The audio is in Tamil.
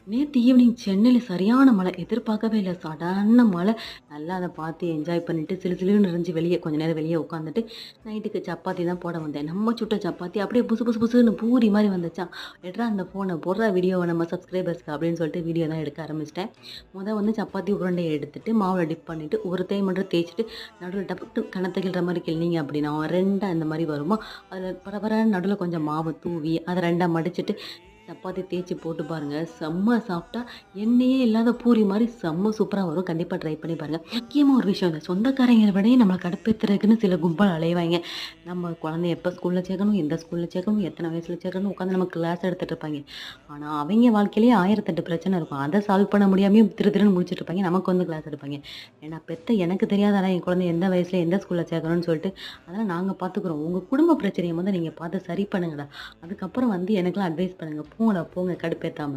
நேத்து ஈவினிங் சென்னையில சரியான மழை. எதிர்பார்க்கவே இல்ல. சடன்னு மழை. நல்லா அத பார்த்து என்ஜாய் பண்ணிட்டு, சிலு சிலுன்னு இருந்துச்சு வெளிய. கொஞ்ச நேரம் வெளிய உட்காந்துட்டு, நைட்டுக்கு சப்பாத்தி தான் போட வந்தேன். நம்ம சுட்ட சப்பாத்தி அப்படியே புசு புசு புசுன்னு பூரி மாரி வந்துச்சாம். "எட்றா அந்த ஃபோன, போட்றா வீடியோவ நம்ம சப்ஸ்கிரைபர்ஸ்க்கு" அப்படின்னு சொல்லிட்டு வீடியோ தான் எடுக்க ஆரம்பிச்சுட்டேன். வந்து சப்பாத்தி உருண்டைய எடுத்துட்டு, மாவுல டிப் பண்ணிட்டு, ஒரு தேய் மட்டும் தேய்ச்சுட்டு, நடுவுல டபக்கு கன்னத்த கிள்ற மாரி கிள்னீங்க அப்படின்னா, 2 அந்த மாரி வருமா, அதில பரபரன்னு நடுவுல கொஞ்சம் மாவு தூவி, அத 2ஆ மடிச்சுட்டு சப்பாத்தி தேய்ச்சு போட்டு பாருங்க. செம்ம சாஃப்ட்டா எண்ணெயே இல்லாத பூரி மாரி செம்ம சூப்பரா வரும். கண்டிப்பா ட்ரை பண்ணி பாருங்க. முக்கியமா ஒரு விஷயம் இந்த சொந்தக்காரங்கள விடயே நம்மள கடுப்பேத்துறதுக்குன்னு சில கும்பல் அலைவாய்ங்க. நம்ம குழந்தைய எப்ப ஸ்கூல்ல சேர்க்கணும், எந்த ஸ்கூல்ல சேர்க்கணும், எத்தன வயசுல சேர்க்கணும்னு உட்காந்து நம்ம கிளாஸ் எடுத்துட்டு இருப்பாய்ங்க. ஆனா, அவைங்க வாழ்க்கையிலேயே 1008 பிரச்சனை இருக்கும். அத சால்வ் பண்ண முடியாமயும் திரு திருன்னு முழிச்சுட்டு இருப்பாய்ங்க. நமக்கு வந்து கிளாஸ் எடுப்பாய்ங்க. ஏன்னா, பெத்த எனக்கு தெரியாதாடா என் குழந்தைய எந்த வயசுல எந்த ஸ்கூல்ல சேர்க்கணும்னு சொல்லிட்டு, அதெல்லாம் நாங்க பார்த்துக்குறோம். உங்க குடும்ப பிரச்சனைய நீங்க பார்த்து சரி பண்ணுங்கடா. அதுக்கப்புறம் வந்து எனக்கெல்லாம் அட்வைஸ் பண்ணுங்க. போங்கடா போங்க கடுப்பேத்தாம.